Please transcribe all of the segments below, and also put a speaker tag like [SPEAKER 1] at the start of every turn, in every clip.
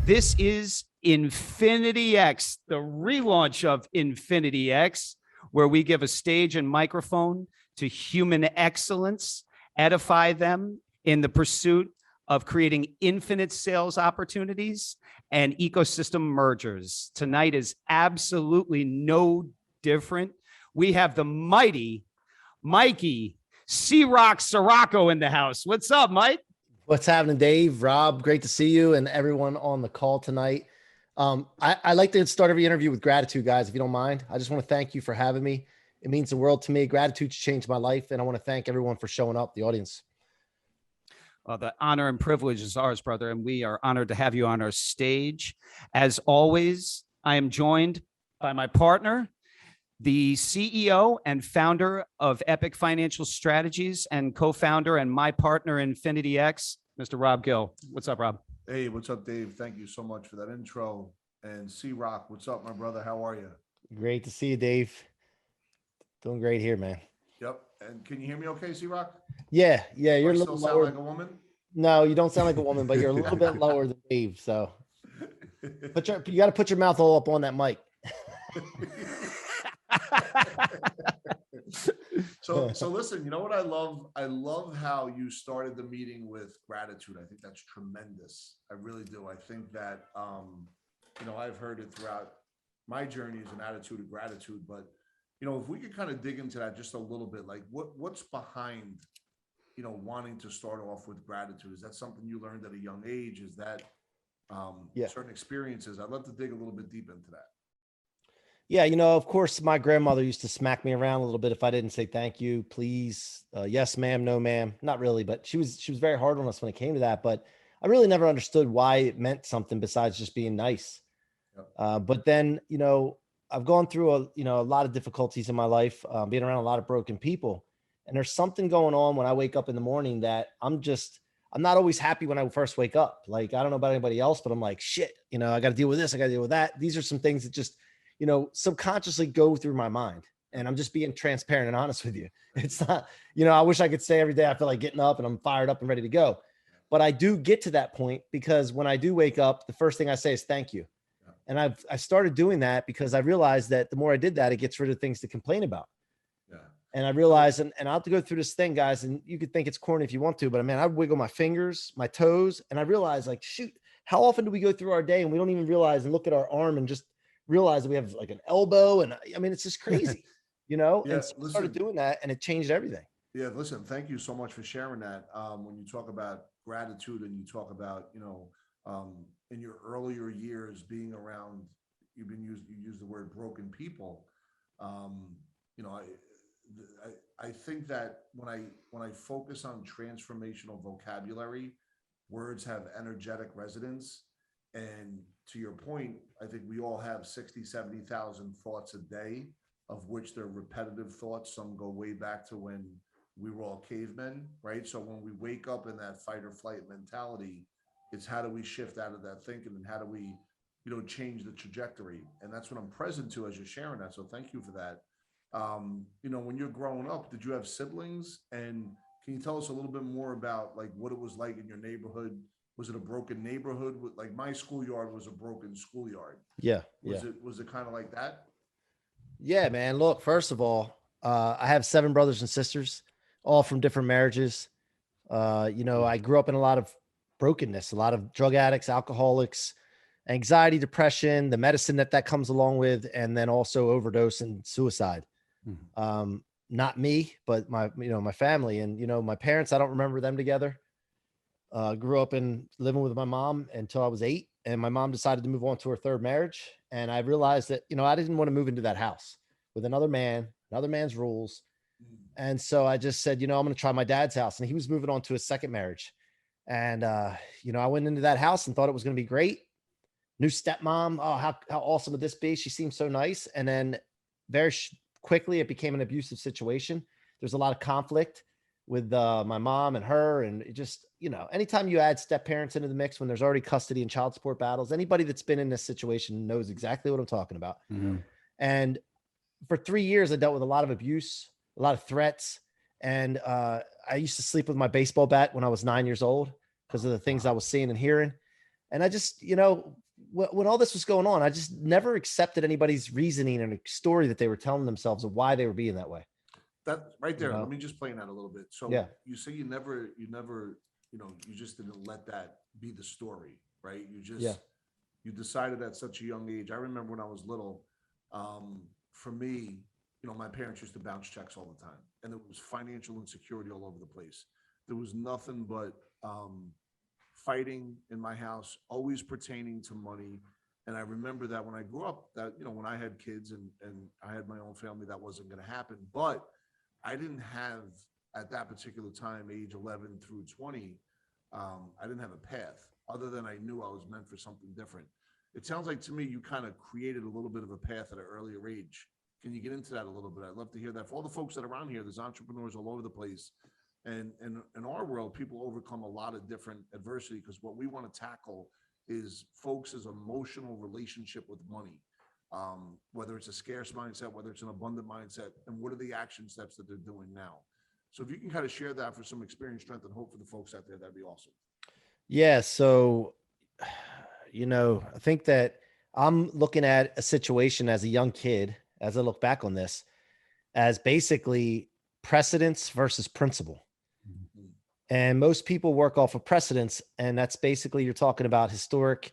[SPEAKER 1] This is InfinityX, the relaunch of InfinityX, where we give a stage and microphone to human excellence, edify them in the pursuit of creating infinite sales opportunities and ecosystem mergers. Tonight is absolutely no different. We have the mighty Mikey C-Roc Ciorrocco in the house. What's up, Mike?
[SPEAKER 2] What's happening, Dave? Rob, great to see you and everyone on the call tonight. I like to start every interview with gratitude, guys, if you don't mind. I just want to thank you for having me. It means the world to me. Gratitude's changed my life, and I want to thank everyone for showing up, the audience.
[SPEAKER 1] Well, the honor and privilege is ours, brother, and we are honored to have you on our stage. As always, I am joined by my partner, the CEO and founder of Epic Financial Strategies and co-founder and my partner in InfinityX, Mr. Rob Gill. What's up, Rob?
[SPEAKER 3] Hey, what's up, Dave? Thank you so much for that intro. And C-Roc, what's up, my brother? How are you?
[SPEAKER 2] Great to see you, Dave. Doing great here, man.
[SPEAKER 3] Yep. And can you hear me okay, C-Roc?
[SPEAKER 2] Yeah. You're a
[SPEAKER 3] Do I
[SPEAKER 2] little
[SPEAKER 3] still sound
[SPEAKER 2] lower.
[SPEAKER 3] like a woman?
[SPEAKER 2] No, you don't sound like a woman, but you're a little bit lower than Dave. So you got to put your mouth all up on that mic.
[SPEAKER 3] So listen, you know what I love? I love how you started the meeting with gratitude. I think that's tremendous. I really do. I think that, I've heard it throughout my journey as an attitude of gratitude, but if we could kind of dig into that just a little bit, like what's behind, wanting to start off with gratitude? Is that something you learned at a young age? Is that certain experiences? I'd love to dig a little bit deep into that.
[SPEAKER 2] Yeah, of course, my grandmother used to smack me around a little bit if I didn't say thank you, please, yes, ma'am, no, ma'am. Not really, but she was very hard on us when it came to that. But I really never understood why it meant something besides just being nice. Yep. But then, I've gone through a lot of difficulties in my life, being around a lot of broken people. And there's something going on when I wake up in the morning that I'm not always happy when I first wake up. Like, I don't know about anybody else, but I'm like, shit, I got to deal with this. I got to deal with that. These are some things that just, subconsciously go through my mind. And I'm just being transparent and honest with you. It's not, I wish I could say every day I feel like getting up and I'm fired up and ready to go. But I do get to that point because when I do wake up, the first thing I say is thank you. And I started doing that because I realized that the more I did that, it gets rid of things to complain about. Yeah. And I realized, and I'll have to go through this thing, guys, and you could think it's corny if you want to, but man, I wiggle my fingers, my toes, and I realized, like, shoot, how often do we go through our day and we don't even realize and look at our arm and just realize that we have like an elbow? And I mean, it's just crazy,
[SPEAKER 3] Yeah,
[SPEAKER 2] and so I started doing that and it changed everything.
[SPEAKER 3] Yeah. Listen, thank you so much for sharing that. When you talk about gratitude and you talk about, in your earlier years being around, you use the word broken people. I think that when I focus on transformational vocabulary, words have energetic resonance. And to your point, I think we all have 60, 70,000 thoughts a day, of which they're repetitive thoughts. Some go way back to when we were all cavemen, right? So when we wake up in that fight or flight mentality, it's how do we shift out of that thinking and how do we, change the trajectory? And that's what I'm present to as you're sharing that. So thank you for that. When you're growing up, did you have siblings? And can you tell us a little bit more about like what it was like in your neighborhood? Was it a broken neighborhood? Like my schoolyard was a broken schoolyard.
[SPEAKER 2] Yeah.
[SPEAKER 3] Was it kind of like that?
[SPEAKER 2] Yeah, man. Look, first of all, I have 7 brothers and sisters, all from different marriages. I grew up in a lot of brokenness, a lot of drug addicts, alcoholics, anxiety, depression, the medicine that comes along with, and then also overdose and suicide. Mm-hmm. Not me, but my family and, my parents, I don't remember them together. Grew up living with my mom until I was 8, and my mom decided to move on to her 3rd marriage. And I realized that, I didn't want to move into that house with another man's rules. And so I just said, I'm going to try my dad's house, and he was moving on to his 2nd marriage. And, I went into that house and thought it was going to be great. New stepmom. Oh, how awesome would this be? She seemed so nice. And then very quickly it became an abusive situation. There's a lot of conflict with my mom and her. And it just, anytime you add step parents into the mix when there's already custody and child support battles, anybody that's been in this situation knows exactly what I'm talking about. Mm-hmm. And for 3 years, I dealt with a lot of abuse, a lot of threats. And I used to sleep with my baseball bat when I was 9 years old because of the things I was seeing and hearing. And I just, you know, when all this was going on, I just never accepted anybody's reasoning and a story that they were telling themselves of why they were being that way.
[SPEAKER 3] That right there.
[SPEAKER 2] You know?
[SPEAKER 3] Let me just play in that a little bit. So
[SPEAKER 2] Yeah.
[SPEAKER 3] you say you never, you know, you just didn't let that be the story, right? You just,
[SPEAKER 2] Yeah.
[SPEAKER 3] you decided at such a young age. I remember when I was little, for me, you know, my parents used to bounce checks all the time, and there was financial insecurity all over the place. There was nothing but fighting in my house, always pertaining to money. And I remember that when I grew up, that, you know, when I had kids and I had my own family, that wasn't going to happen. But I didn't have, at that particular time, age 11 through 20, I didn't have a path other than I knew I was meant for something different. It sounds like to me you kind of created a little bit of a path at an earlier age. Can you get into that a little bit? I'd love to hear that. For all the folks that are around here, there's entrepreneurs all over the place. And in our world, people overcome a lot of different adversity because what we want to tackle is folks' emotional relationship with money. Whether it's a scarce mindset, whether it's an abundant mindset, and what are the action steps that they're doing now. So if you can kind of share that for some experience, strength, and hope for the folks out there, that'd be awesome.
[SPEAKER 2] Yeah. So, you know, I think that I'm looking at a situation as a young kid, as I look back on this, as basically precedence versus principle.
[SPEAKER 3] Mm-hmm.
[SPEAKER 2] And most people work off of precedence. And that's basically, you're talking about historic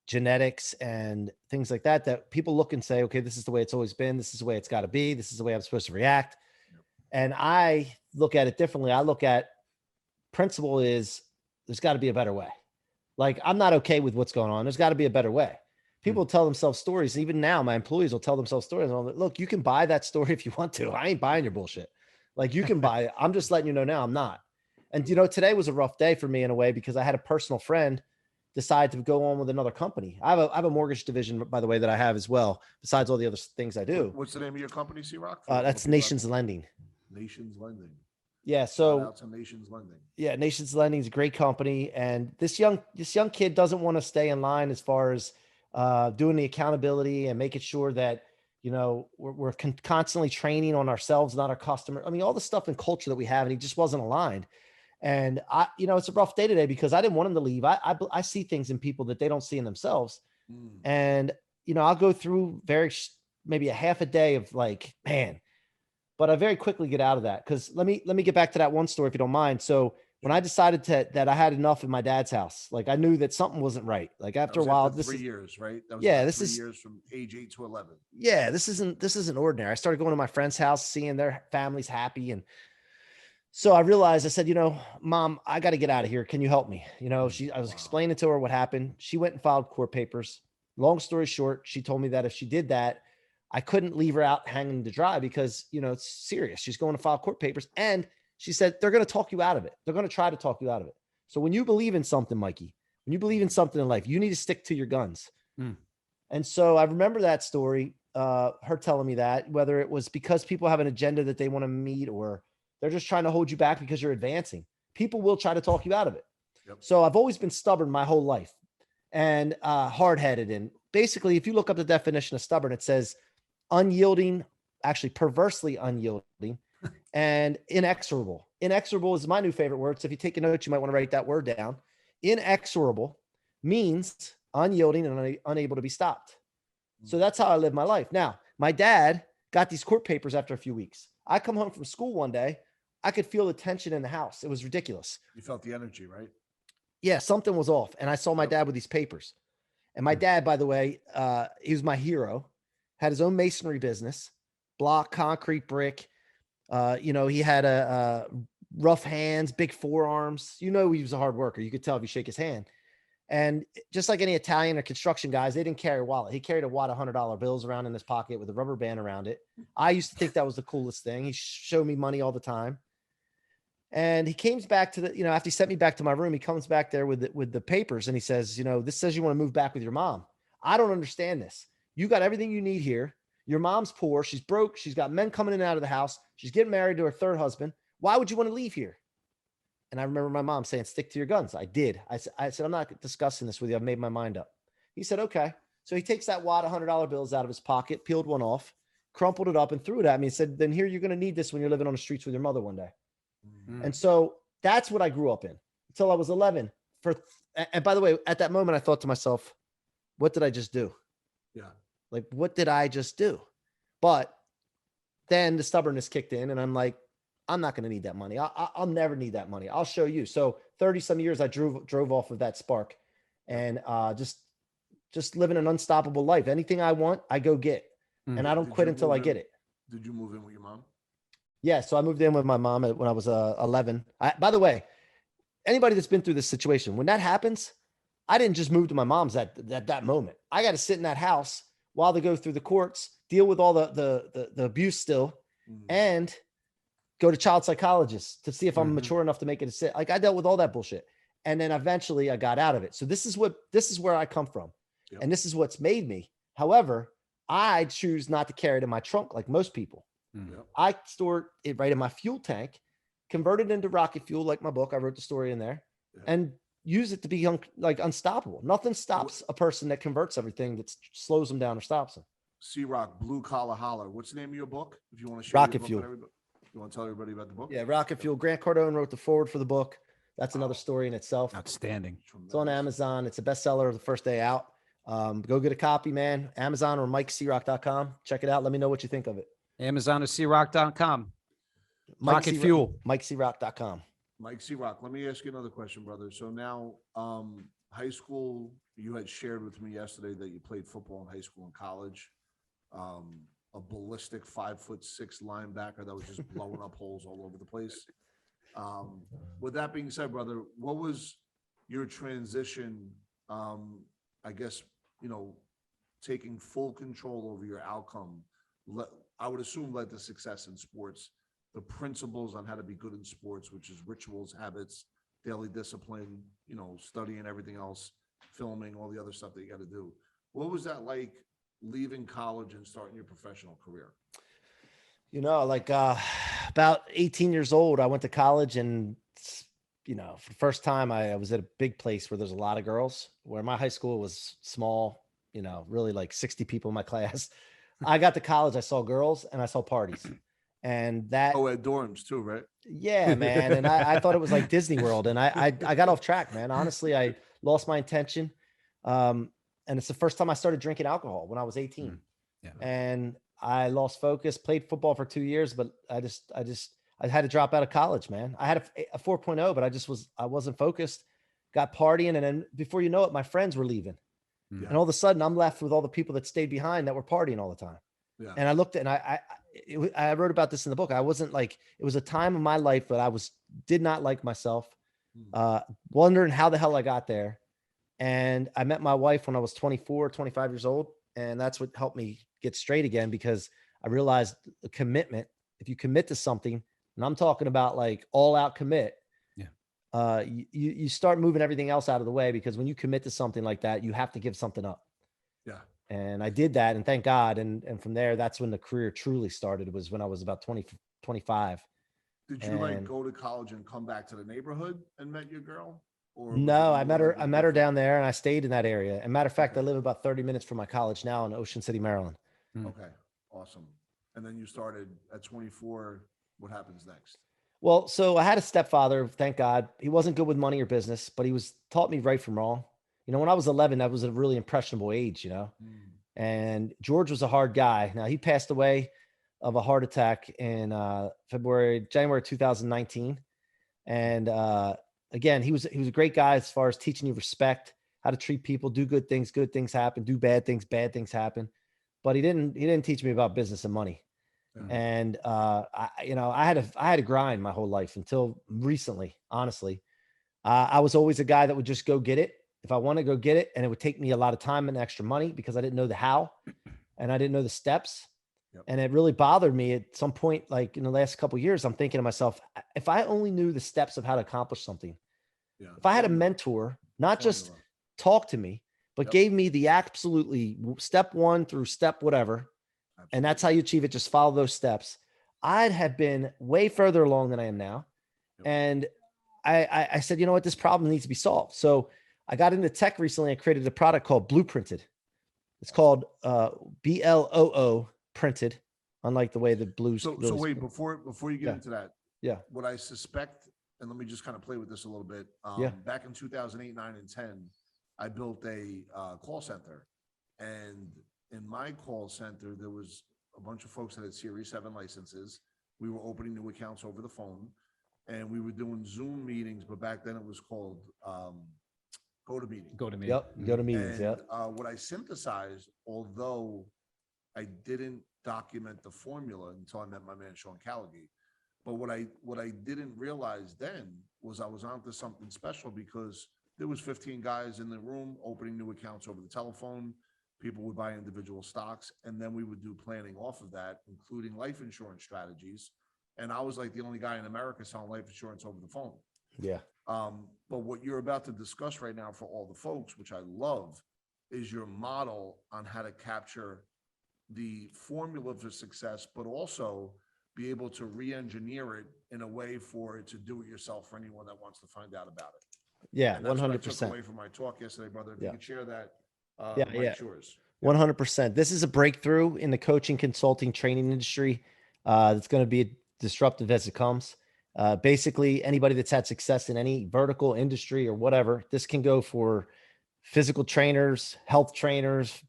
[SPEAKER 2] genetics and things like that, that people look and say, okay, this is the way it's always been. This is the way it's got to be. This is the way I'm supposed to react.
[SPEAKER 3] Yep.
[SPEAKER 2] And I look at it differently. I look at principle is there's got to be a better way. Like, I'm not okay with what's going on. There's got to be a better way. People tell themselves stories. Even now, my employees will tell themselves stories. And I'm like, look, you can buy that story if you want to. I ain't buying your bullshit. Like, you can buy it. I'm just letting you know now I'm not. And, you know, today was a rough day for me in a way because I had a personal friend decide to go on with another company. I have a mortgage division, by the way, that I have as well, besides all the other things I do.
[SPEAKER 3] What's the name of your company, C-Roc?
[SPEAKER 2] That's Nations Lending.
[SPEAKER 3] Nations Lending.
[SPEAKER 2] Yeah.
[SPEAKER 3] Shout
[SPEAKER 2] So
[SPEAKER 3] out to Nations Lending.
[SPEAKER 2] yeah, Nations Lending is a great company. And this young kid doesn't want to stay in line as far as doing the accountability and making sure that, you know, we're constantly training on ourselves, not our customer. I mean, all the stuff and culture that we have, and he just wasn't aligned. And I, you know, it's a rough day today because I didn't want him to leave. I see things in people that they don't see in themselves. And, you know, I'll go through maybe a half a day of like, man, but I very quickly get out of that. Cause let me get back to that one story, if you don't mind. So when I decided that I had enough in my dad's house, like I knew that something wasn't right. Like after a while,
[SPEAKER 3] this 3 years, right? That was
[SPEAKER 2] yeah,
[SPEAKER 3] about
[SPEAKER 2] this
[SPEAKER 3] 3
[SPEAKER 2] is
[SPEAKER 3] years from age 8 to 11.
[SPEAKER 2] Yeah, this isn't ordinary. I started going to my friend's house, seeing their families happy. And so I realized, I said, you know, Mom, I got to get out of here. Can you help me? You know, I was explaining to her what happened. She went and filed court papers. Long story short, she told me that if she did that, I couldn't leave her out hanging to dry because, you know, it's serious. She's going to file court papers. And she said, they're going to talk you out of it. They're going to try to talk you out of it. So when you believe in something, Mikey, when you believe in something in life, you need to stick to your guns. And so I remember that story, her telling me that, whether it was because people have an agenda that they want to meet or they're just trying to hold you back because you're advancing. People will try to talk you out of it.
[SPEAKER 3] Yep.
[SPEAKER 2] So I've always been stubborn my whole life and hard-headed. And basically, if you look up the definition of stubborn, it says unyielding, actually perversely unyielding, and inexorable. Inexorable is my new favorite word. So if you take a note, you might want to write that word down. Inexorable means unyielding and unable to be stopped. So that's how I live my life. Now, my dad got these court papers after a few weeks. I come home from school one day. I could feel the tension in the house. It was ridiculous.
[SPEAKER 3] You felt the energy, right?
[SPEAKER 2] Yeah, something was off. And I saw my dad with these papers. And my dad, by the way, he was my hero, had his own masonry business, block, concrete, brick. You know, he had a rough hands, big forearms. You know, he was a hard worker. You could tell if you shake his hand. And just like any Italian or construction guys, they didn't carry a wallet. He carried a wad of $100 bills around in his pocket with a rubber band around it. I used to think that was the coolest thing. He showed me money all the time. And he came back to the, you know, after he sent me back to my room, he comes back there with the papers and he says, you know, this says you want to move back with your mom. I don't understand this. You got everything you need here. Your mom's poor. She's broke. She's got men coming in and out of the house. She's getting married to her third husband. Why would you want to leave here? And I remember my mom saying, stick to your guns. I did. I said, I'm not discussing this with you. I've made my mind up. He said, okay. So he takes that wad of $100 bills out of his pocket, peeled one off, crumpled it up and threw it at me and said, then here, you're going to need this when you're living on the streets with your mother one day. And so that's what I grew up in until I was 11. and by the way, at that moment, I thought to myself, what did I just do?
[SPEAKER 3] Yeah.
[SPEAKER 2] Like, what did I just do? But then the stubbornness kicked in and I'm like, I'm not going to need that money. I'll never need that money. I'll show you. So 30 some years, I drove off of that spark and just living an unstoppable life. Anything I want, I go get, and I don't quit until I get it.
[SPEAKER 3] Did you move in with your mom?
[SPEAKER 2] Yeah. So I moved in with my mom when I was 11. By the way, anybody that's been through this situation, when that happens, I didn't just move to my mom's at that moment. I got to sit in that house while they go through the courts, deal with all the abuse still, and go to child psychologists to see if I'm mature enough to make it a sit. Like I dealt with all that bullshit. And then eventually I got out of it. So this is where I come from. Yep. And this is what's made me. However, I choose not to carry it in my trunk like most people. Yep. I store it right in my fuel tank, convert it into rocket fuel, like my book. I wrote the story in there, and use it to be unstoppable. Nothing stops a person that converts everything, that slows them down or stops them.
[SPEAKER 3] C-Roc, Blue Collar Holler. What's the name of your book? If you want to share
[SPEAKER 2] Rocket Fuel.
[SPEAKER 3] You want to tell everybody about the book?
[SPEAKER 2] Yeah, Rocket Fuel. Grant Cardone wrote the forward for the book. That's another story in itself.
[SPEAKER 1] Outstanding.
[SPEAKER 2] It's on Amazon. It's a bestseller the first day out. Go get a copy, man. Amazon or MikeC-Roc.com. Check it out. Let me know what you think of it.
[SPEAKER 1] Amazon or CRoc.com. Rocket Fuel.
[SPEAKER 2] MikeC-Roc.com.
[SPEAKER 3] Mike C-Roc, let me ask you another question, brother. So now, high school, you had shared with me yesterday that you played football in high school and college. A ballistic 5'6" linebacker that was just blowing up holes all over the place. With that being said, brother, what was your transition? I guess, taking full control over your outcome. I would assume led to success in sports. The principles on how to be good in sports, which is rituals, habits, daily discipline, studying everything else, filming, all the other stuff that you got to do. What was that like leaving college and starting your professional career?
[SPEAKER 2] About 18 years old, I went to college and, for the first time I was at a big place where there's a lot of girls, where my high school was small, really like 60 people in my class. I got to college, I saw girls and I saw parties. And that
[SPEAKER 3] at dorms too, right?
[SPEAKER 2] Yeah, man. And I thought it was like Disney World, and I got off track, man. Honestly, I lost my intention. And it's the first time I started drinking alcohol when I was 18.
[SPEAKER 1] Yeah.
[SPEAKER 2] And I lost focus, played football for 2 years, but I had to drop out of college, man. I had a 4.0, but I wasn't focused, got partying. And then before you know it, my friends were leaving. Yeah. And all of a sudden I'm left with all the people that stayed behind that were partying all the time. Yeah. And I looked at, and I wrote about this in the book. I wasn't like, it was a time of my life that I did not like myself, wondering how the hell I got there. And I met my wife when I was 24, 25 years old. And that's what helped me get straight again, because I realized the commitment, if you commit to something, and I'm talking about like all out commit, you start moving everything else out of the way, because when you commit to something like that, you have to give something up.
[SPEAKER 3] Yeah.
[SPEAKER 2] And I did that, and thank God. And from there, that's when the career truly started. It was when I was about 20, 25.
[SPEAKER 3] Did you go to college and come back to the neighborhood and met your girl? Or
[SPEAKER 2] no, I met her down there, and I stayed in that area. And matter of fact, I live about 30 minutes from my college now in Ocean City, Maryland.
[SPEAKER 3] Okay. Awesome. And then you started at 24. What happens next?
[SPEAKER 2] Well, so I had a stepfather, thank God. He wasn't good with money or business, but he taught me right from wrong. When I was 11, that was a really impressionable age, and George was a hard guy. Now, he passed away of a heart attack in January 2019. And again, he was a great guy as far as teaching you respect, how to treat people, do good things happen, do bad things happen. But he didn't teach me about business and money. Yeah. And I had to grind my whole life until recently. Honestly, I was always a guy that would just go get it if I want to go get it, and it would take me a lot of time and extra money because I didn't know the how, and I didn't know the steps. Yep. And it really bothered me at some point, like in the last couple of years. I'm thinking to myself, if I only knew the steps of how to accomplish something, if I had a mentor, not just talk to me, but gave me the absolutely step one through step whatever. Absolutely. And that's how you achieve it. Just follow those steps. I'd have been way further along than I am now. Yep. And I said, you know what, this problem needs to be solved. So I got into tech recently. I created a product called Blueprinted. It's called BLOO printed, unlike the way the blues.
[SPEAKER 3] So wait, before you get into that, what I suspect and let me just kind of play with this a little bit.
[SPEAKER 2] Yeah.
[SPEAKER 3] Back in 2008, 9, and 10, I built a call center. And in my call center, there was a bunch of folks that had Series 7 licenses. We were opening new accounts over the phone, and we were doing Zoom meetings, but back then it was called GoToMeeting.
[SPEAKER 1] Go to me.
[SPEAKER 2] Yep. Go to meetings.
[SPEAKER 3] And
[SPEAKER 2] Yep.
[SPEAKER 3] what I synthesized, although I didn't document the formula until I met my man Sean Callaghan, but what I didn't realize then was I was onto something special, because there was 15 guys in the room opening new accounts over the telephone. People would buy individual stocks, and then we would do planning off of that, including life insurance strategies. And I was like the only guy in America selling life insurance over the phone.
[SPEAKER 2] Yeah.
[SPEAKER 3] But what you're about to discuss right now for all the folks, which I love, is your model on how to capture the formula for success, but also be able to re-engineer it in a way for it to do it yourself for anyone that wants to find out about it.
[SPEAKER 2] Yeah.
[SPEAKER 3] And that's what I took
[SPEAKER 2] 100%.
[SPEAKER 3] away from my talk yesterday, brother. If
[SPEAKER 2] Yeah.
[SPEAKER 3] you could share that,
[SPEAKER 2] Yeah,
[SPEAKER 3] Mike,
[SPEAKER 2] yeah.
[SPEAKER 3] yours.
[SPEAKER 2] 100%. This is a breakthrough in the coaching, consulting, training industry. It's going to be disruptive as it comes. Basically, anybody that's had success in any vertical industry or whatever, this can go for physical trainers, health trainers,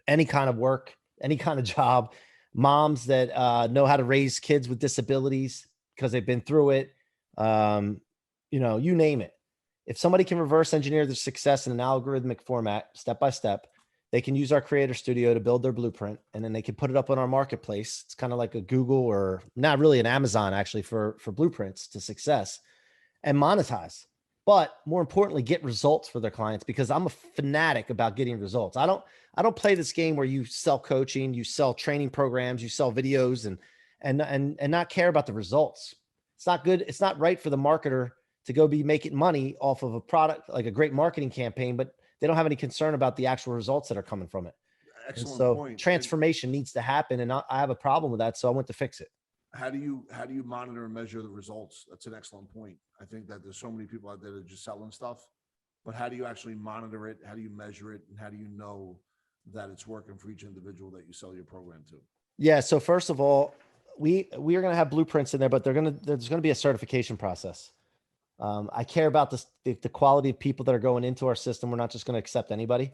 [SPEAKER 2] any kind of work, any kind of job, moms that know how to raise kids with disabilities because they've been through it. You name it. If somebody can reverse engineer their success in an algorithmic format, step by step, they can use our Creator Studio to build their blueprint, and then they can put it up on our marketplace. It's kind of like a Google, or not really, an Amazon actually, for blueprints to success, and monetize. But more importantly, get results for their clients, because I'm a fanatic about getting results. I don't play this game where you sell coaching, you sell training programs, you sell videos, and not care about the results. It's not good. It's not right for the marketer to go be making money off of a product, like a great marketing campaign, but they don't have any concern about the actual results that are coming from it.
[SPEAKER 3] Excellent
[SPEAKER 2] so
[SPEAKER 3] point.
[SPEAKER 2] transformation needs to happen, and I have a problem with that, so I went to fix it.
[SPEAKER 3] How do you monitor and measure the results? That's an excellent point. I think that there's so many people out there that are just selling stuff, but how do you actually monitor it? How do you measure it? And how do you know that it's working for each individual that you sell your program to?
[SPEAKER 2] Yeah. So first of all, we are going to have blueprints in there, but there's going to be a certification process. I care about the quality of people that are going into our system. We're not just going to accept anybody.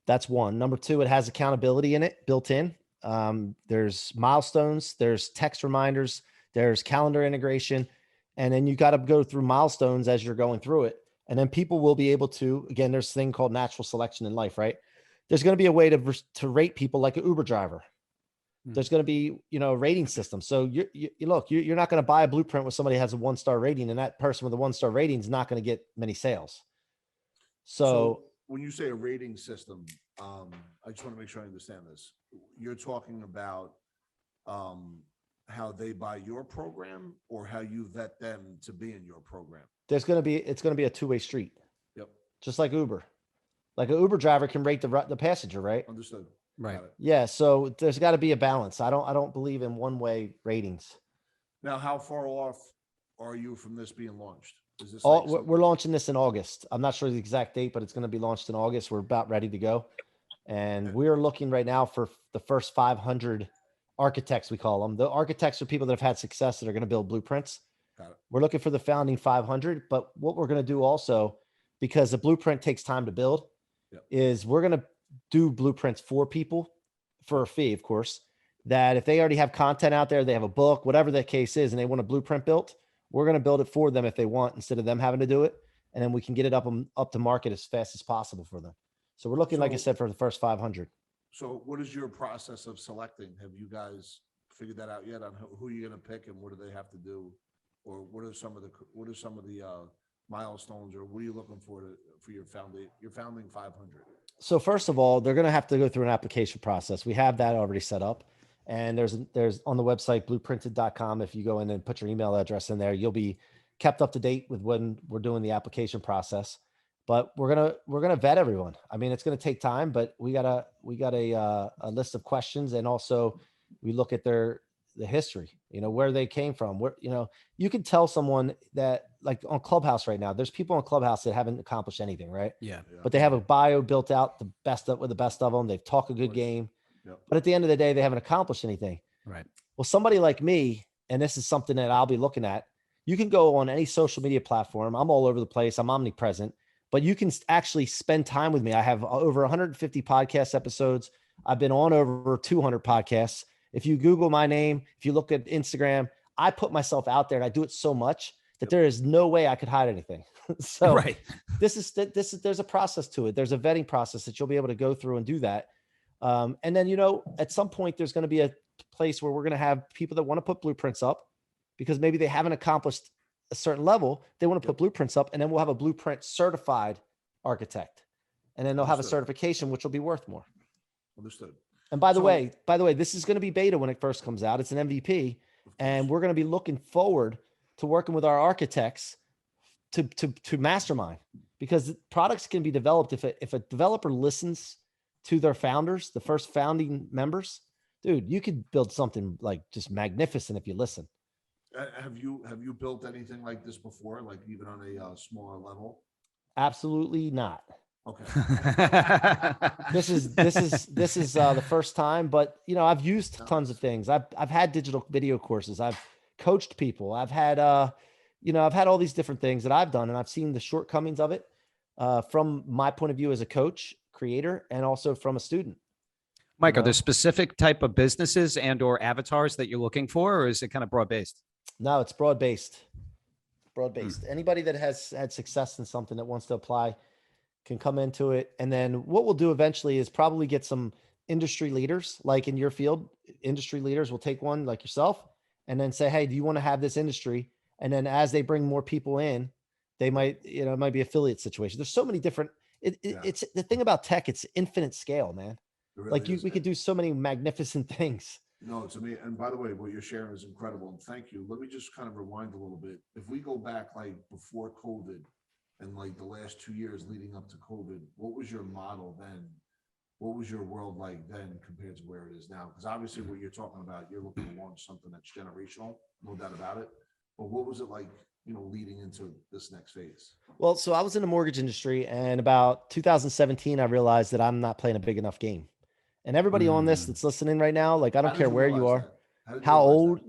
[SPEAKER 2] That's one. Number two, it has accountability in it, built in. There's milestones, there's text reminders, there's calendar integration. And then you got to go through milestones as you're going through it. And then people will be able to, again, there's a thing called natural selection in life, right? There's going to be a way to rate people like an Uber driver. There's going to be, a rating system. So you're not going to buy a blueprint with somebody who has a 1-star rating, and that person with a 1-star rating is not going to get many sales. So
[SPEAKER 3] when you say a rating system, I just want to make sure I understand this. You're talking about how they buy your program, or how you vet them to be in your program?
[SPEAKER 2] it's going to be a two-way street.
[SPEAKER 3] Yep.
[SPEAKER 2] Just like Uber. Like an Uber driver can rate the passenger, right?
[SPEAKER 3] Understood.
[SPEAKER 1] Right.
[SPEAKER 3] Got it.
[SPEAKER 2] Yeah. So there's got to be a balance. I don't believe in one-way ratings.
[SPEAKER 3] Now, how far off are you from this being launched? Is this
[SPEAKER 2] We're launching this in August. I'm not sure the exact date, but it's going to be launched in August. We're about ready to go. And we're looking right now for the first 500 architects, we call them. The architects are people that have had success that are going to build blueprints.
[SPEAKER 3] Got it.
[SPEAKER 2] We're looking for the founding 500, but what we're going to do also, because the blueprint takes time to build, is we're going to do blueprints for people for a fee, of course, that if they already have content out there, they have a book, whatever the case is, and they want a blueprint built, we're going to build it for them if they want, instead of them having to do it. And then we can get it up to market as fast as possible for them. So we're looking, like I said, for the first 500.
[SPEAKER 3] So what is your process of selecting? Have you guys figured that out yet on who you're going to pick, and what do they have to do? Or what are some of the milestones, or what are you looking for your founding 500?
[SPEAKER 2] So first of all, they're going to have to go through an application process. We have that already set up, and there's on the website blueprinted.com. If you go in and put your email address in there, you'll be kept up to date with when we're doing the application process. But we're gonna vet everyone. I mean, it's gonna take time, but we got a list of questions, and also we look at the history, where they came from. Where you can tell someone that, like on Clubhouse right now, there's people on Clubhouse that haven't accomplished anything, right?
[SPEAKER 1] Yeah.
[SPEAKER 2] But they have a bio built out, the best of them. They've talked a good game, but at the end of the day, they haven't accomplished anything.
[SPEAKER 1] Right.
[SPEAKER 2] Well, somebody like me, and this is something that I'll be looking at. You can go on any social media platform. I'm all over the place. I'm omnipresent, but you can actually spend time with me. I have over 150 podcast episodes. I've been on over 200 podcasts. If you Google my name, if you look at Instagram, I put myself out there and I do it so much that there is no way I could hide anything. So
[SPEAKER 1] Right.
[SPEAKER 2] there's a process to it. There's a vetting process that you'll be able to go through and do that. And then, you know, at some point there's going to be a place where we're going to have people that want to put blueprints up because maybe they haven't accomplished a certain level. They want to put blueprints up, and then we'll have a blueprint certified architect. And then they'll have a certification, which will be worth more.
[SPEAKER 3] Understood.
[SPEAKER 2] And by the way, this is going to be beta when it first comes out. It's an MVP, and we're going to be looking forward to working with our architects to mastermind, because products can be developed if a developer listens to their founders, the first founding members. Dude, you could build something like just magnificent if you listen.
[SPEAKER 3] Have you built anything like this before, like even on a smaller level?
[SPEAKER 2] Absolutely not.
[SPEAKER 3] Okay.
[SPEAKER 2] This is the first time, but you know, I've used tons of things. I've had digital video courses. I've coached people. I've had I've had all these different things that I've done, and I've seen the shortcomings of it from my point of view as a coach, creator, and also from a student.
[SPEAKER 1] Mike, are there specific type of businesses and or avatars that you're looking for, or is it kind of broad-based?
[SPEAKER 2] No, it's broad-based. Broad-based. Anybody that has had success in something that wants to apply can come into it. And then what we'll do eventually is probably get some industry leaders, like in your field. Industry leaders will take one like yourself and then say, hey, do you want to have this industry? And then as they bring more people in, they might, it might be affiliate situation. There's so many different, it's the thing about tech, it's infinite scale, man. Really we could do so many magnificent things.
[SPEAKER 3] No, to me, and by the way, what you're sharing is incredible. And thank you. Let me just kind of rewind a little bit. If we go back like before COVID and like the last 2 years leading up to COVID, what was your model then? What was your world like then compared to where it is now? Because obviously what you're talking about, you're looking to launch something that's generational, no doubt about it. But what was it like, leading into this next phase?
[SPEAKER 2] Well, so I was in the mortgage industry, and about 2017, I realized that I'm not playing a big enough game. And everybody on this that's listening right now, like, I don't care where you are, how old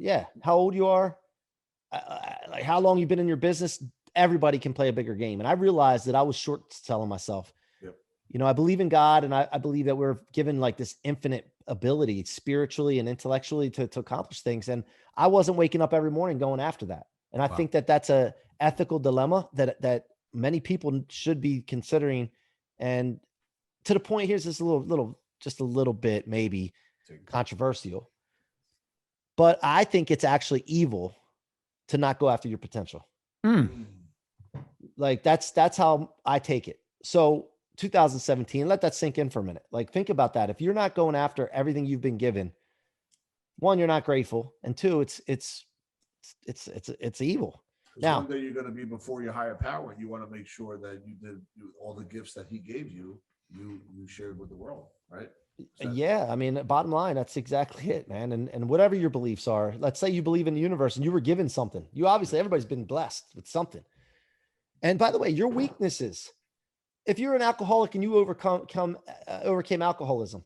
[SPEAKER 2] you are, like how long you've been in your business, everybody can play a bigger game. And I realized that I was short selling myself.
[SPEAKER 3] Yep.
[SPEAKER 2] I believe in God, and I believe that we're given like this infinite ability spiritually and intellectually to accomplish things. And I wasn't waking up every morning going after that. And I think that that's a ethical dilemma that many people should be considering. And to the point, here's this just a little bit maybe controversial, but I think it's actually evil to not go after your potential. Like that's how I take it. So 2017, let that sink in for a minute. Like, think about that. If you're not going after everything you've been given, one, you're not grateful, and two, it's evil.
[SPEAKER 3] Now, one day you're going to be before your higher power, and you want to make sure that you did all the gifts that he gave you, you shared with the world, right?
[SPEAKER 2] Yeah, I mean, bottom line, that's exactly it, man. And whatever your beliefs are, let's say you believe in the universe and you were given something. You obviously, everybody's been blessed with something. And by the way, your weaknesses, if you're an alcoholic and you overcame alcoholism,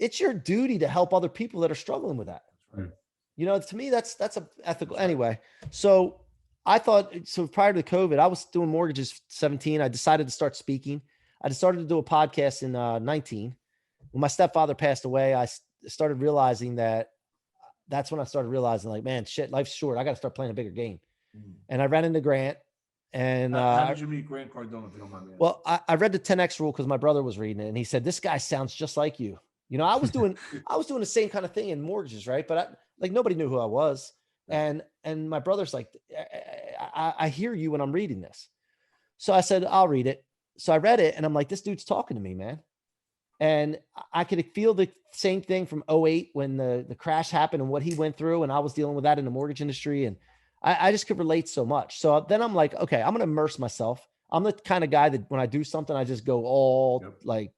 [SPEAKER 2] it's your duty to help other people that are struggling with that.
[SPEAKER 3] Right.
[SPEAKER 2] To me, that's a ethical anyway. So I thought, prior to COVID, I was doing mortgages 17. I decided to start speaking. I started to do a podcast in 19. When my stepfather passed away, I started realizing that's when I started realizing, like, man, shit, life's short. I got to start playing a bigger game. And I ran into Grant. And
[SPEAKER 3] how did you meet Grant Cardone, if you don't mind me asking?
[SPEAKER 2] Well, I read the 10X rule because my brother was reading it, and he said, this guy sounds just like you. I was doing the same kind of thing in mortgages, right? But nobody knew who I was. And my brother's like, I hear you when I'm reading this. So I said, I'll read it. So I read it, and I'm like, this dude's talking to me, man. And I could feel the same thing from 2008 when the crash happened and what he went through. And I was dealing with that in the mortgage industry. And I just could relate so much. So then I'm like, okay, I'm going to immerse myself. I'm the kind of guy that when I do something, I just go all like,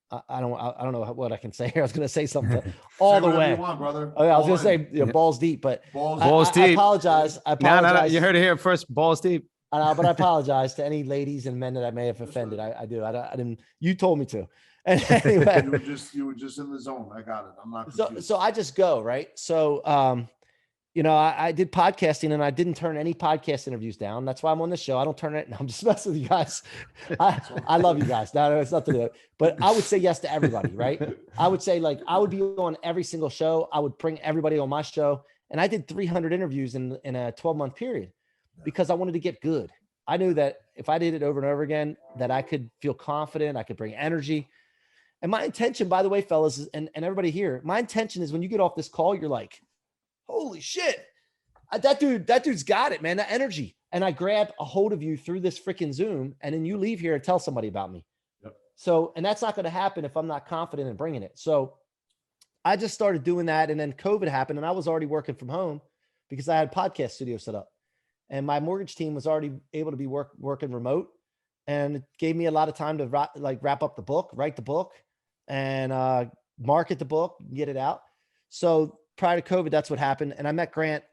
[SPEAKER 2] I don't know what I can say here. I was going to say something all the way.
[SPEAKER 3] You want, brother.
[SPEAKER 2] Oh, yeah, I was going to say balls deep, but
[SPEAKER 1] balls deep.
[SPEAKER 2] I apologize.
[SPEAKER 1] No. You heard it here first. Balls deep.
[SPEAKER 2] But I apologize to any ladies and men that I may have offended. I do. I didn't. You told me to. And anyway,
[SPEAKER 3] you were just in the zone. I got it. I'm not confused.
[SPEAKER 2] So I just go right. So you know, I did podcasting and I didn't turn any podcast interviews down. That's why I'm on this show. I don't turn it. No, I'm just messing with you guys. I love you guys. No, it's nothing to do with it. But I would say yes to everybody, right? I would say like, I would be on every single show. I would bring everybody on my show. And I did 300 interviews in a 12-month period because I wanted to get good. I knew that if I did it over and over again, that I could feel confident. I could bring energy. And my intention, by the way, fellas, and everybody here, my intention is when you get off this call, you're like, holy shit, that dude's got it, man, that energy. And I grab a hold of you through this freaking Zoom, and then you leave here and tell somebody about me.
[SPEAKER 3] Yep.
[SPEAKER 2] So, and that's not going to happen if I'm not confident in bringing it. So I just started doing that. And then COVID happened and I was already working from home because I had a podcast studio set up and my mortgage team was already able to be working remote. And it gave me a lot of time to wrap up the book, write the book, and market the book, get it out. So prior to COVID, that's what happened. And I met Grant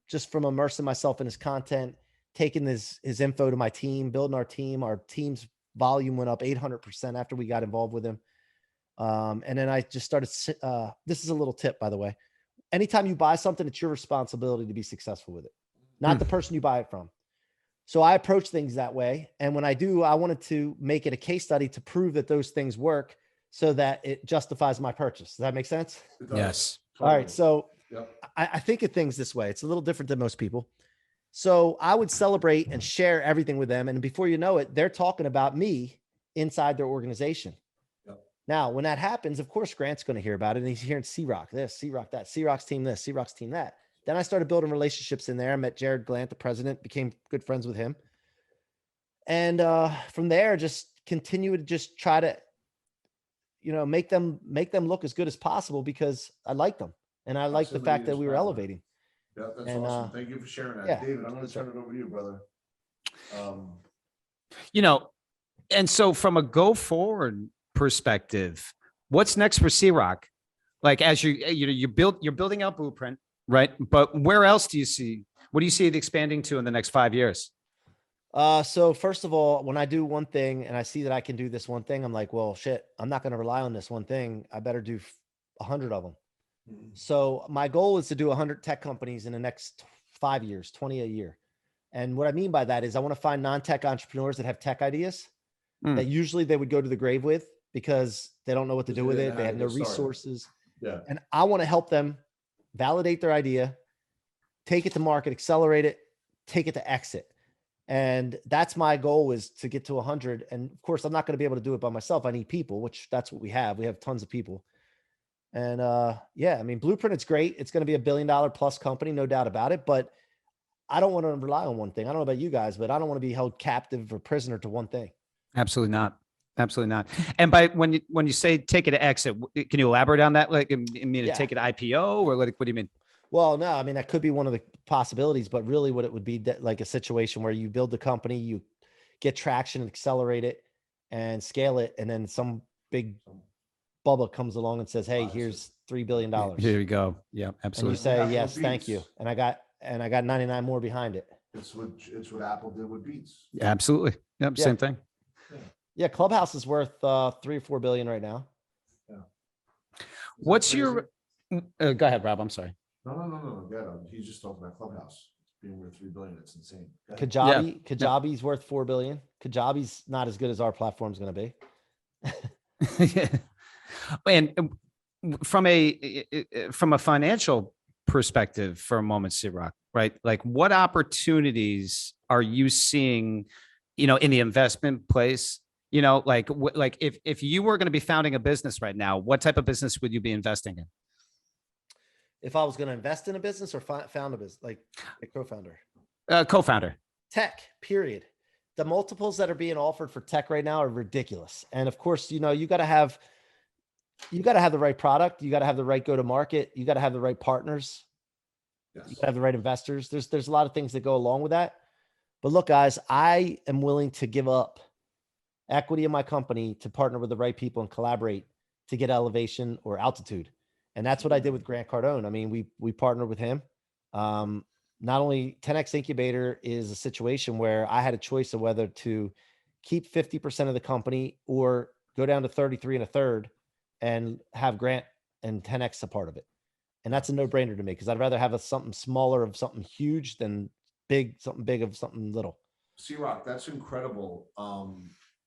[SPEAKER 2] just from immersing myself in his content, taking his info to my team, building our team. Our team's volume went up 800% after we got involved with him. And then I just started, this is a little tip, by the way. Anytime you buy something, it's your responsibility to be successful with it, not the person you buy it from. So I approach things that way. And when I do, I wanted to make it a case study to prove that those things work so that it justifies my purchase. Does that make sense?
[SPEAKER 1] Yes.
[SPEAKER 2] Totally. All right. So
[SPEAKER 3] Yep.
[SPEAKER 2] I think of things this way. It's a little different than most people. So I would celebrate and share everything with them. And before you know it, they're talking about me inside their organization.
[SPEAKER 3] Yep.
[SPEAKER 2] Now, when that happens, of course, Grant's going to hear about it. And he's hearing C-Roc this, C-Roc that, C-Roc's team this, C-Roc's team that. Then I started building relationships in there. I met Jared Glant, the president, became good friends with him. And from there, just continue to just try to, you know, make them look as good as possible because I like them. And I like the fact that we were elevating.
[SPEAKER 3] Yeah, that's
[SPEAKER 2] And,
[SPEAKER 3] awesome. Thank you for sharing that.
[SPEAKER 2] yeah.
[SPEAKER 3] David, I'm going to turn it over to you, brother.
[SPEAKER 1] You know, and so from a go forward perspective, what's next for CRoc? Like as you're building out Blueprint, right? But where else do you see, what do you see it expanding to in the next 5 years?
[SPEAKER 2] So first of all, when I do one thing and I see that I can do this one thing, I'm like, well, shit, I'm not going to rely on this one thing. I better do 100 of them. So my goal is to do 100 tech companies in the next 5 years, 20 a year. And what I mean by that is I want to find non-tech entrepreneurs that have tech ideas that usually they would go to the grave with because they don't know what to do with it. They have no resources.
[SPEAKER 3] Yeah.
[SPEAKER 2] And I want to help them validate their idea, take it to market, accelerate it, take it to exit. And that's my goal is to get to 100. And of course, I'm not going to be able to do it by myself. I need people, which that's what we have. We have tons of people. And yeah, I mean, Blueprint, it's great. It's going to be $1 billion plus company, no doubt about it. But I don't want to rely on one thing. I don't know about you guys, but I don't want to be held captive or prisoner to one thing.
[SPEAKER 1] Absolutely not. Absolutely not. And by when you say take it to exit, can you elaborate on that? Like, I mean, to take it IPO or like, what do you mean?
[SPEAKER 2] Well, no, I mean, that could be one of the possibilities, but really what it would be like a situation where you build the company, you get traction and accelerate it and scale it. And then some big Bubba comes along and says, hey, here's $3 billion.
[SPEAKER 1] Here you go. Yeah, absolutely.
[SPEAKER 2] And you say, yes, thank you. And I got 99 more behind it.
[SPEAKER 3] It's what Apple did with Beats.
[SPEAKER 1] Absolutely. Yep.
[SPEAKER 2] Yeah.
[SPEAKER 1] Same thing.
[SPEAKER 2] Yeah. Clubhouse is worth 3 or 4 billion right now.
[SPEAKER 3] Yeah.
[SPEAKER 1] What's your, go ahead, Rob. I'm sorry.
[SPEAKER 3] No. Yeah, he's just talking about Clubhouse being worth 3 billion. It's insane.
[SPEAKER 2] Kajabi's worth 4 billion. Kajabi's not as good as our platform's going to be.
[SPEAKER 1] And from a financial perspective for a moment, C-Roc, right? Like what opportunities are you seeing, you know, in the investment place? You know, like if you were going to be founding a business right now, what type of business would you be investing in?
[SPEAKER 2] If I was going to invest in a business or found a business, like a co-founder?
[SPEAKER 1] Co-founder.
[SPEAKER 2] Tech, period. The multiples that are being offered for tech right now are ridiculous. And of course, you know, you got to have the right product. You got to have the right go-to-market. You got to have the right partners.
[SPEAKER 3] Yes.
[SPEAKER 2] You got to have the right investors. There's a lot of things that go along with that. But look, guys, I am willing to give up equity in my company to partner with the right people and collaborate to get elevation or altitude. And that's what I did with Grant Cardone. I mean, we partnered with him. Not only 10X Incubator is a situation where I had a choice of whether to keep 50% of the company or go down to 33 1/3 and have Grant and 10X a part of it. And that's a no-brainer to me because I'd rather have something smaller of something huge than something big of something little.
[SPEAKER 3] C-Roc, that's incredible.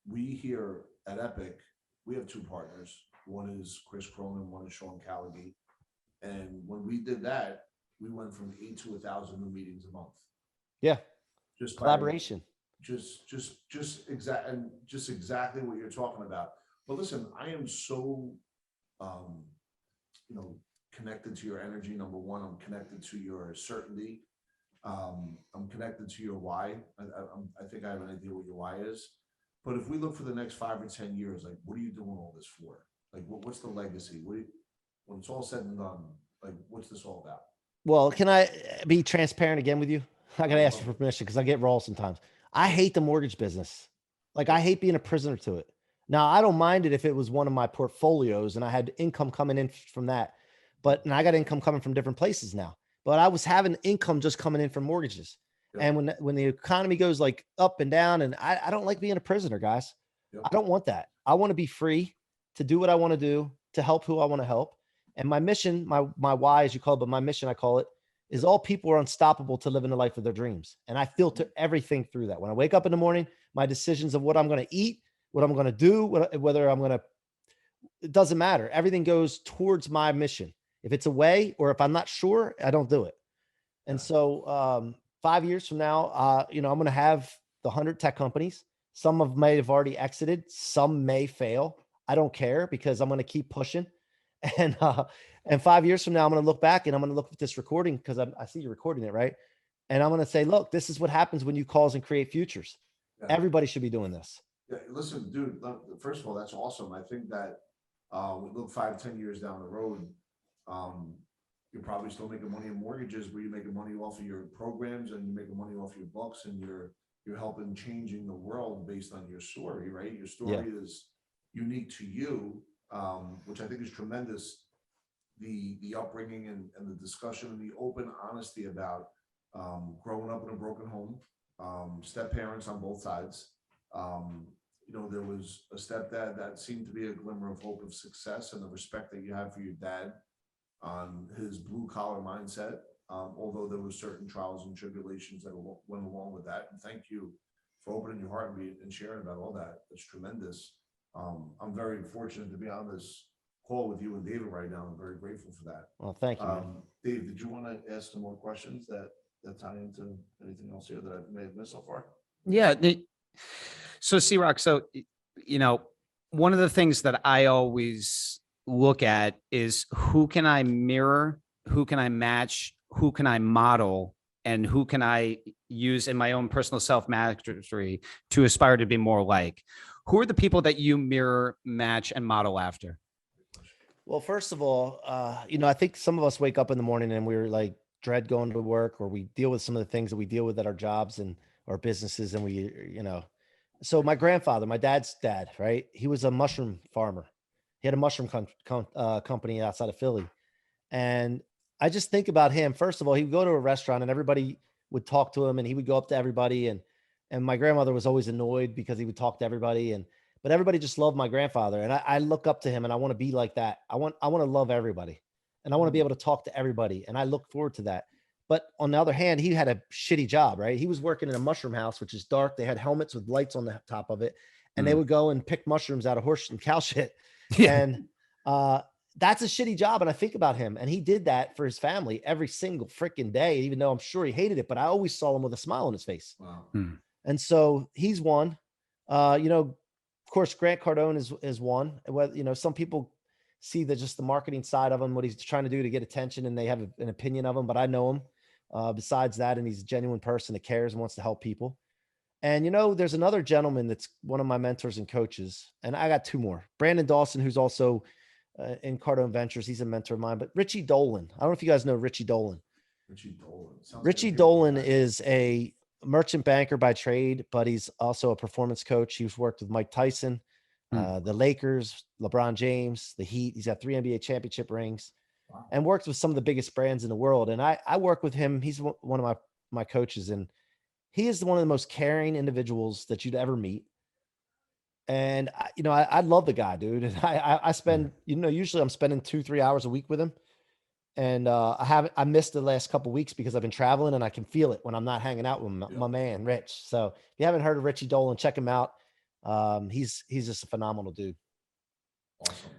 [SPEAKER 3] We here at Epic, we have two partners. One is Chris Cronin, one is Sean Callagate. And when we did that, we went from 8 to 1,000 new meetings a month.
[SPEAKER 2] Yeah.
[SPEAKER 3] Just
[SPEAKER 2] Collaboration.
[SPEAKER 3] Just exactly what you're talking about. But listen, I am so, connected to your energy. Number one, I'm connected to your certainty. I'm connected to your why. I think I have an idea what your why is. But if we look for the next 5 or 10 years, like, what are you doing all this for? Like, what's the legacy? When it's all said and done, like, what's this all about?
[SPEAKER 2] Well, can I be transparent again with you? I got to ask you for permission because I get raw sometimes. I hate the mortgage business. Like, I hate being a prisoner to it. Now, I don't mind it if it was one of my portfolios and I had income coming in from that. And I got income coming from different places now. But I was having income just coming in from mortgages.
[SPEAKER 3] Yep.
[SPEAKER 2] And when the economy goes like up and down, and I don't like being a prisoner, guys.
[SPEAKER 3] Yep.
[SPEAKER 2] I don't want that. I want to be free to do what I want to do, to help who I want to help. And my mission, my why, as you call it, but my mission, I call it, is all people are unstoppable to live in the life of their dreams. And I filter everything through that. When I wake up in the morning, my decisions of what I'm going to eat, what I'm going to do, whether I'm going to, it doesn't matter. Everything goes towards my mission. If it's a way, or if I'm not sure, I don't do it. And so 5 years from now, I'm going to have the 100 tech companies. Some of may have already exited. Some may fail. I don't care because I'm going to keep pushing. And 5 years from now, I'm going to look back and I'm going to look at this recording because I see you recording it, right? And I'm going to say, look, this is what happens when you cause and create futures. Yeah. Everybody should be doing this.
[SPEAKER 3] Yeah, listen, dude, first of all, that's awesome. I think that we look 5-10 years down the road, you're probably still making money in mortgages where you're making money off of your programs and you're making money off your books and you're helping changing the world based on your story, right? Your story is unique to you, which I think is tremendous. The upbringing and the discussion and the open honesty about growing up in a broken home, step parents on both sides. There was a stepdad that seemed to be a glimmer of hope of success and the respect that you have for your dad on his blue collar mindset. Although there were certain trials and tribulations that went along with that. And thank you for opening your heart and sharing about all that. It's tremendous. I'm very fortunate to be on this call with you and David right now. I'm very grateful for that.
[SPEAKER 2] Well, thank you.
[SPEAKER 3] Dave, did you want to ask some more questions that tie into anything else here that I may have missed so far?
[SPEAKER 1] Yeah. So C-Roc, one of the things that I always look at is who can I mirror, who can I match, who can I model, and who can I use in my own personal self-mastery to aspire to be more like? Who are the people that you mirror, match, and model after?
[SPEAKER 2] Well, first of all, I think some of us wake up in the morning and we're like dread going to work, or we deal with some of the things that we deal with at our jobs and our businesses. And so my grandfather, my dad's dad, right? He was a mushroom farmer. He had a mushroom company outside of Philly. And I just think about him. First of all, he would go to a restaurant and everybody would talk to him and he would go up to everybody. And my grandmother was always annoyed because he would talk to everybody. But everybody just loved my grandfather. And I look up to him and I want to be like that. I want to love everybody and I want to be able to talk to everybody. And I look forward to that. But on the other hand, he had a shitty job, right? He was working in a mushroom house, which is dark. They had helmets with lights on the top of it. And they would go and pick mushrooms out of horse and cow shit. Yeah. And that's a shitty job. And I think about him, and he did that for his family every single freaking day, even though I'm sure he hated it, but I always saw him with a smile on his face.
[SPEAKER 3] Wow.
[SPEAKER 2] And so he's one. Of course, Grant Cardone is one. Some people see just the marketing side of him, what he's trying to do to get attention, and they have an opinion of him, but I know him besides that. And he's a genuine person that cares and wants to help people. And, there's another gentleman that's one of my mentors and coaches. And I got two more. Brandon Dawson, who's also in Cardone Ventures. He's a mentor of mine. But Richie Dolan. I don't know if you guys know Richie Dolan. Richie Dolan is a merchant banker by trade, but he's also a performance coach. He's worked with Mike Tyson, the Lakers, LeBron James, the Heat. He's got 3 NBA championship rings. Wow. And worked with some of the biggest brands in the world. And I work with him. He's one of my coaches. And he is one of the most caring individuals that you'd ever meet. And I love the guy, dude. And I spend, usually I'm spending 2-3 hours a week with him. And I missed the last couple weeks because I've been traveling, and I can feel it when I'm not hanging out with my man Rich. So if you haven't heard of Richie Dolan, check him out. He's just a phenomenal dude.
[SPEAKER 3] Awesome.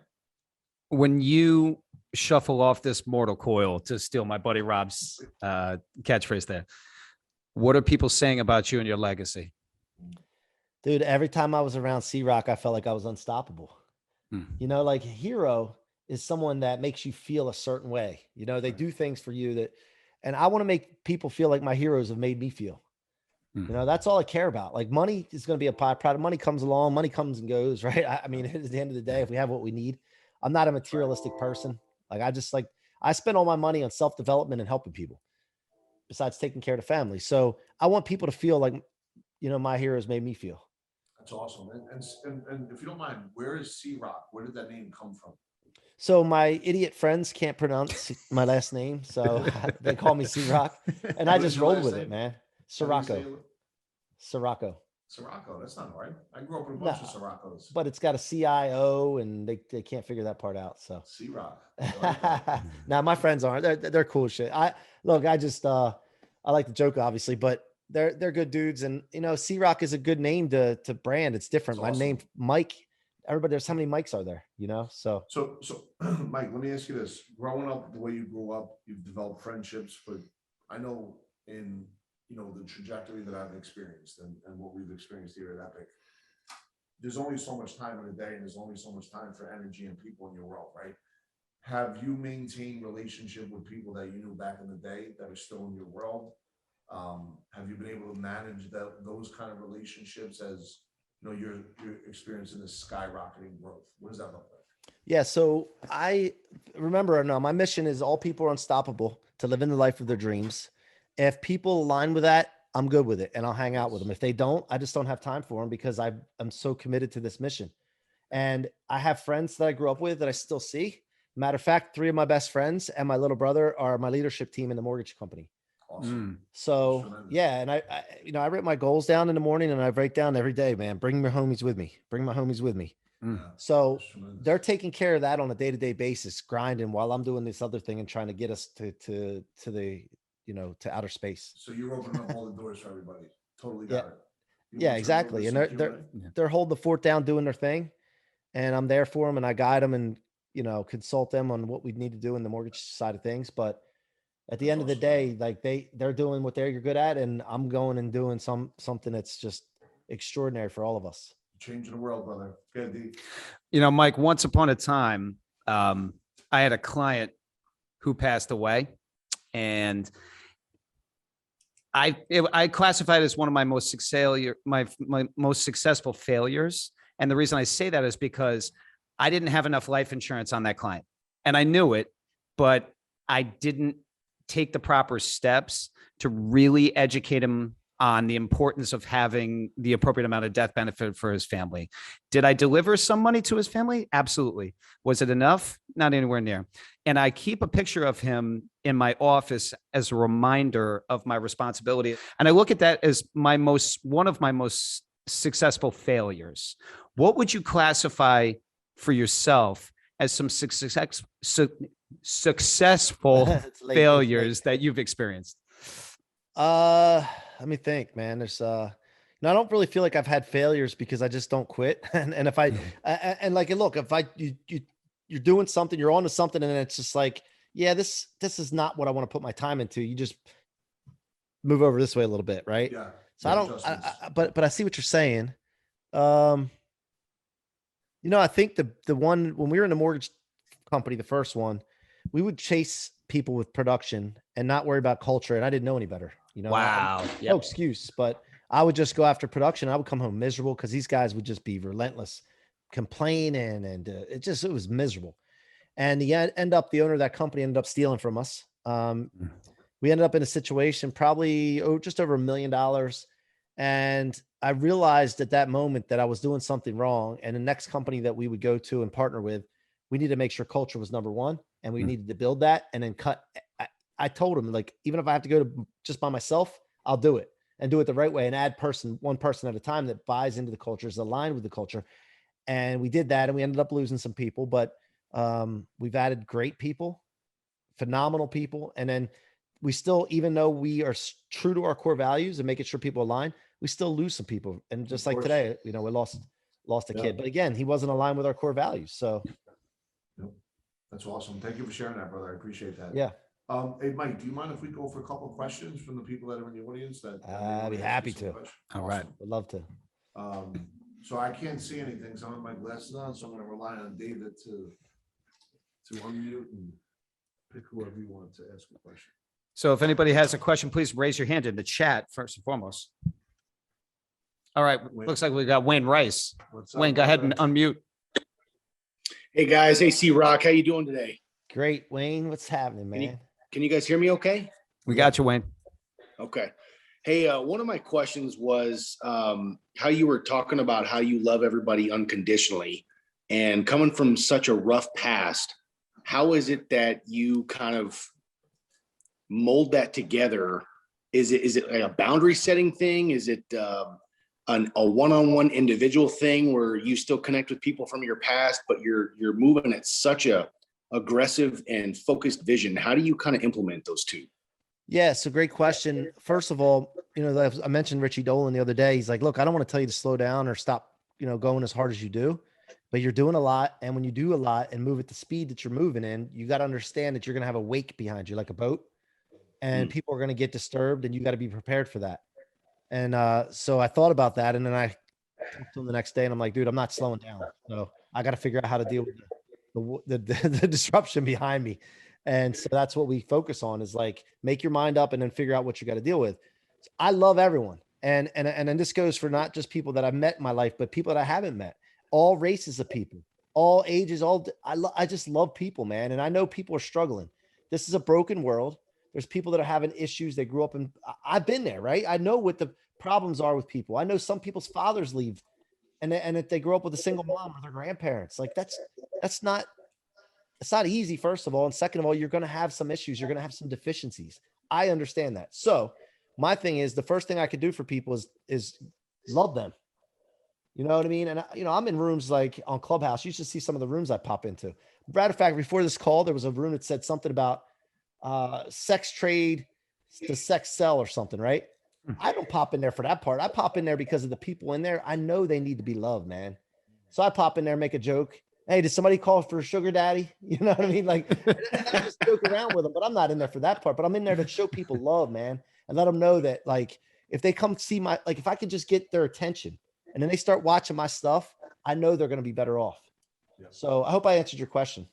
[SPEAKER 1] When you shuffle off this mortal coil, to steal my buddy Rob's catchphrase there, what are people saying about you and your legacy?
[SPEAKER 2] Dude, every time I was around C-Roc, I felt like I was unstoppable. You know, like a hero is someone that makes you feel a certain way. You know, they do things for you that, and I want to make people feel like my heroes have made me feel. You know, that's all I care about. Like money is going to be a byproduct. Money comes along, money comes and goes, right? I mean, at the end of the day, if we have what we need, I'm not a materialistic person. Like I spend all my money on self-development and helping people besides taking care of the family. So I want people to feel like, you know, my heroes made me feel.
[SPEAKER 3] That's awesome. And if you don't mind, where is C-Roc? Where did that name come from?
[SPEAKER 2] So my idiot friends can't pronounce my last name, so they call me C-Roc, and I just rolled with it, man. Ciorrocco. Ciorrocco.
[SPEAKER 3] Ciorrocco. That's not right. I grew up with a bunch of Ciorroccos.
[SPEAKER 2] But it's got a CIO, and they can't figure that part out. So
[SPEAKER 3] C-Roc.
[SPEAKER 2] Now my friends aren't. They're cool as shit. I like to joke, obviously, but they're good dudes, and you know, C-Roc is a good name to brand. It's different.
[SPEAKER 3] It's
[SPEAKER 2] my
[SPEAKER 3] awesome.
[SPEAKER 2] name, Mike. Everybody, there's how many Mikes are there? You know, so
[SPEAKER 3] Mike, let me ask you this: growing up the way you grew up, you've developed friendships, but I know in the trajectory that I've experienced and what we've experienced here at Epic, there's only so much time in a day, and there's only so much time for energy and people in your world, right? Have you maintained relationship with people that you knew back in the day that are still in your world? Have you been able to manage those kind of relationships as you're experiencing this skyrocketing growth? What does that look like?
[SPEAKER 2] Yeah, so I remember, no, my mission is all people are unstoppable to live in the life of their dreams. If people align with that, I'm good with it, and I'll hang out with them. If they don't, I just don't have time for them because I'm so committed to this mission. And I have friends that I grew up with that I still see. Matter of fact, 3 of my best friends and my little brother are my leadership team in the mortgage company.
[SPEAKER 3] Awesome.
[SPEAKER 2] So yeah, and I write my goals down in the morning, and I write down every day, man, bring my homies with me. Bring my homies with me. So they're taking care of that on a day-to-day basis, grinding while I'm doing this other thing and trying to get us to the to outer space.
[SPEAKER 3] So you're opening up all the doors for everybody. Totally got it.
[SPEAKER 2] Yeah, exactly. And they're holding the fort down, doing their thing, and I'm there for them, and I guide them and consult them on what we need to do in the mortgage side of things. But at the end of the day, like they're doing what they're good at, and I'm going and doing something that's just extraordinary for all of us.
[SPEAKER 3] Changing the world, brother. Good.
[SPEAKER 1] Mike, once upon a time, I had a client who passed away, and I classified it as one of my most most successful failures. And the reason I say that is because I didn't have enough life insurance on that client, and I knew it, but I didn't take the proper steps to really educate him on the importance of having the appropriate amount of death benefit for his family. Did I deliver some money to his family? Absolutely. Was it enough? Not anywhere near. And I keep a picture of him in my office as a reminder of my responsibility. And I look at that as one of my most successful failures. What would you classify for yourself as some successful failures that you've experienced?
[SPEAKER 2] Let me think, man. There's I don't really feel like I've had failures because I just don't quit. And if look, if you're doing something, you're on to something, and it's just like, yeah, this is not what I want to put my time into. You just move over this way a little bit, right?
[SPEAKER 3] Yeah.
[SPEAKER 2] So but I see what you're saying. I think the one when we were in the mortgage company, the first one, we would chase people with production and not worry about culture. And I didn't know any better.
[SPEAKER 1] Wow.
[SPEAKER 2] No excuse, but I would just go after production. I would come home miserable because these guys would just be relentless, complaining, and it was miserable. And the owner of that company ended up stealing from us. We ended up in a situation probably just over $1 million. And I realized at that moment that I was doing something wrong. And the next company that we would go to and partner with, we needed to make sure culture was number one, and we needed to build that and then cut. I told him, like, even if I have to go to just by myself, I'll do it and do it the right way and add one person at a time that buys into the culture, is aligned with the culture. And we did that, and we ended up losing some people, but we've added great people phenomenal people. And then we still, even though we are true to our core values and making sure people align, we still lose some people. And just like today, we lost a kid, but again, he wasn't aligned with our core values. So
[SPEAKER 3] that's awesome. Thank you for sharing that, brother. I appreciate that.
[SPEAKER 2] yeah.
[SPEAKER 3] Hey, Mike, do you mind if we go for a couple of questions from the people that are in the audience?
[SPEAKER 2] I'd be happy to.
[SPEAKER 1] All right.
[SPEAKER 2] Would love to.
[SPEAKER 3] So I can't see anything, so I have my glasses on, so I'm gonna rely on David to unmute and pick whoever you want to ask a question.
[SPEAKER 1] So if anybody has a question, please raise your hand in the chat first and foremost. All right, looks like we got Wayne Rice. Wayne, go ahead and unmute.
[SPEAKER 4] Hey guys, hey C-Roc, how you doing today?
[SPEAKER 2] Great, Wayne. What's happening, man?
[SPEAKER 4] Can you guys hear me okay?
[SPEAKER 1] We got you, Wayne.
[SPEAKER 4] Okay. Hey, one of my questions was how you were talking about how you love everybody unconditionally, and coming from such a rough past, how is it that you kind of mold that together? Is it like a boundary setting thing? Is it a one-on-one individual thing where you still connect with people from your past, but you're moving at such a aggressive and focused vision? How do you kind of implement those two?
[SPEAKER 2] Yeah, so great question. First of all, I mentioned Richie Dolan the other day. He's like, look, I don't want to tell you to slow down or stop, going as hard as you do, but you're doing a lot. And when you do a lot and move at the speed that you're moving in, you got to understand that you're going to have a wake behind you, like a boat, and people are going to get disturbed, and you got to be prepared for that. And so I thought about that. And then I talked to him the next day, and I'm like, dude, I'm not slowing down. So I got to figure out how to deal with the disruption behind me. And so that's what we focus on, is like, make your mind up and then figure out what you got to deal with. So I love everyone. And then this goes for not just people that I've met in my life, but people that I haven't met, all races of people, all ages, I just love people, man. And I know people are struggling. This is a broken world. There's people that are having issues. They grew up in, I've been there, right? I know what the problems are with people. I know some people's fathers leave, and if they grow up with a single mom or their grandparents, like it's not easy, first of all. And second of all, you're going to have some issues. You're going to have some deficiencies. I understand that. So my thing is, the first thing I could do for people is love them. You know what I mean? And I'm in rooms like on Clubhouse. You should see some of the rooms I pop into. Matter of fact, before this call, there was a room that said something about sex trade to sex sell or something, right? I don't pop in there for that part. I pop in there because of the people in there. I know they need to be loved, man. So I pop in there, make a joke. Hey, did somebody call for a sugar daddy? You know what I mean? Like, and I just joke around with them, but I'm not in there for that part. But I'm in there to show people love, man, and let them know that, like, if they come see if I could just get their attention and then they start watching my stuff, I know they're going to be better off. Yeah. So I hope I answered your question.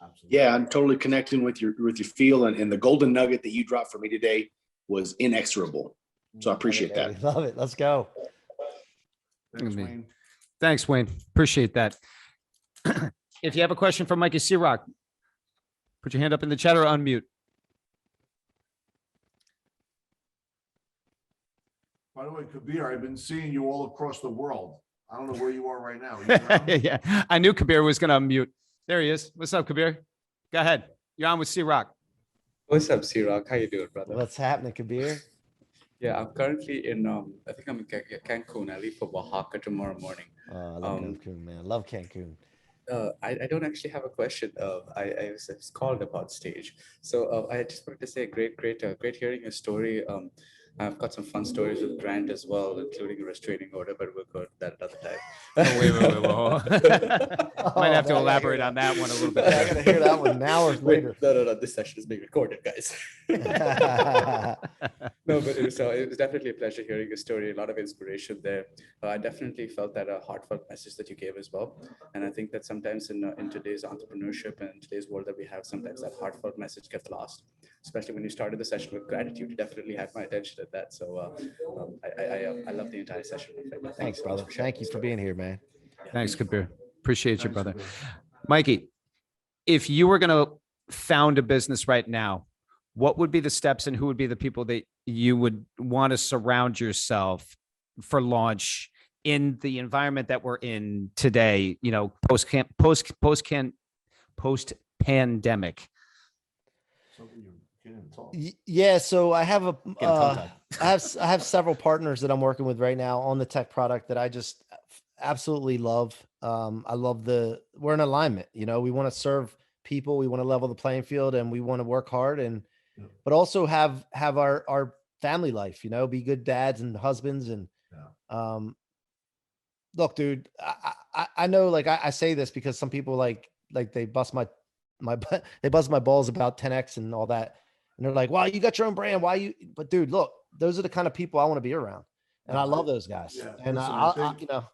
[SPEAKER 4] Absolutely. Yeah, I'm totally connecting with your feel, and the golden nugget that you dropped for me today was inexorable. So I appreciate that.
[SPEAKER 2] Love it. Let's go.
[SPEAKER 3] Thanks, Wayne.
[SPEAKER 1] Thanks, Wayne. Appreciate that. If you have a question for Mikey C-Roc, put your hand up in the chat or unmute.
[SPEAKER 3] By the way, Kabir, I've been seeing you all across the world. I don't know where you are right now.
[SPEAKER 1] Yeah, I knew Kabir was going to unmute. There he is. What's up, Kabir? Go ahead. You're on with C-Roc.
[SPEAKER 5] What's up, C-Roc? How you doing, brother?
[SPEAKER 2] What's happening, Kabir?
[SPEAKER 5] Yeah, I'm currently in, I think I'm in Cancun. I leave for Oaxaca tomorrow morning.
[SPEAKER 2] I love Cancun, man. Love Cancun.
[SPEAKER 5] I don't actually have a question. I was called about stage. So I just wanted to say, great hearing your story. I've got some fun stories with Grant as well, including a restraining order, but we'll go to that another time.
[SPEAKER 1] Wait. Might have to elaborate on that one a little bit.
[SPEAKER 2] Yeah, I got to hear that one hours later.
[SPEAKER 5] No. This session is being recorded, guys. No, but it was definitely a pleasure hearing your story. A lot of inspiration there. I definitely felt that a heartfelt message that you gave as well. And I think that sometimes in today's entrepreneurship and today's world that we have, sometimes that heartfelt message gets lost. Especially when you started the session with gratitude, you definitely had my attention at that. So I love the entire session.
[SPEAKER 2] Thanks, brother. Thank you for being here, man.
[SPEAKER 5] Yeah.
[SPEAKER 1] Thanks, Kabir. Appreciate you, brother. Mikey, if you were going to found a business right now, what would be the steps and who would be the people that you would want to surround yourself for launch in the environment that we're in today, post-pandemic?
[SPEAKER 2] Yeah, so I have I have several partners that I'm working with right now on the tech product that I just absolutely love. I love we're in alignment. We want to serve people. We want to level the playing field, and we want to work hard, and
[SPEAKER 3] Yeah.
[SPEAKER 2] but also have our family life. You know, be good dads and husbands, and look, dude, I know, like I say this because some people like they bust my they bust my balls about 10X and all that. And they're like, wow, you got your own brand. Why you, but dude, look, those are the kind of people I want to be around. And I love those guys.
[SPEAKER 3] Yeah,
[SPEAKER 2] And
[SPEAKER 3] listen,
[SPEAKER 2] I
[SPEAKER 3] think-
[SPEAKER 2] you know,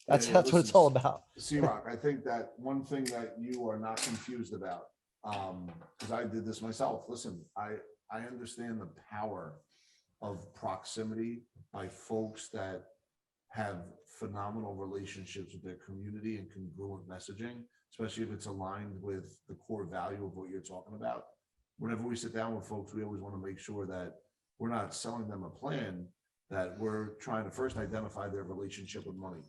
[SPEAKER 3] Yeah,
[SPEAKER 2] that's
[SPEAKER 3] yeah,
[SPEAKER 2] what it's
[SPEAKER 3] listen,
[SPEAKER 2] all about.
[SPEAKER 3] C-Roc, I think that one thing that you are not confused about, because I did this myself. Listen, I understand the power of proximity by folks that have phenomenal relationships with their community and congruent messaging, especially if it's aligned with the core value of what you're talking about. Whenever we sit down with folks, we always want to make sure that we're not selling them a plan, that we're trying to first identify their relationship with money.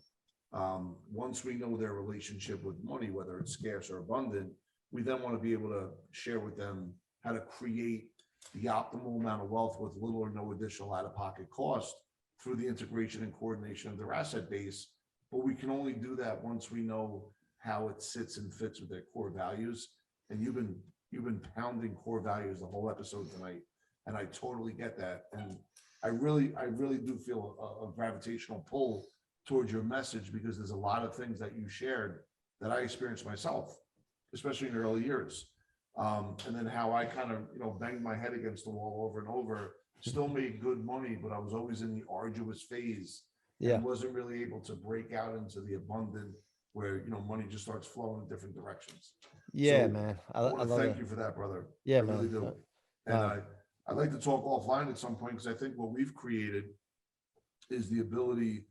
[SPEAKER 3] Once we know their relationship with money, whether it's scarce or abundant, we then want to be able to share with them how to create the optimal amount of wealth with little or no additional out-of-pocket cost through the integration and coordination of their asset base. But we can only do that once we know how it sits and fits with their core values. And you've been pounding core values the whole episode tonight, and I totally get that. And I really do feel a gravitational pull towards your message, because there's a lot of things that you shared that I experienced myself, especially in the early years. And then how I kind of, banged my head against the wall over and over, still made good money, but I was always in the arduous phase.
[SPEAKER 2] Yeah.
[SPEAKER 3] And wasn't really able to break out into the abundant where, money just starts flowing in different directions.
[SPEAKER 2] Yeah,
[SPEAKER 3] So,
[SPEAKER 2] man.
[SPEAKER 3] I
[SPEAKER 2] I
[SPEAKER 3] want to
[SPEAKER 2] love
[SPEAKER 3] thank
[SPEAKER 2] it.
[SPEAKER 3] you for that, brother.
[SPEAKER 2] Yeah,
[SPEAKER 3] I really
[SPEAKER 2] man.
[SPEAKER 3] do. And I'd like to talk offline at some point, because I think what we've created is the ability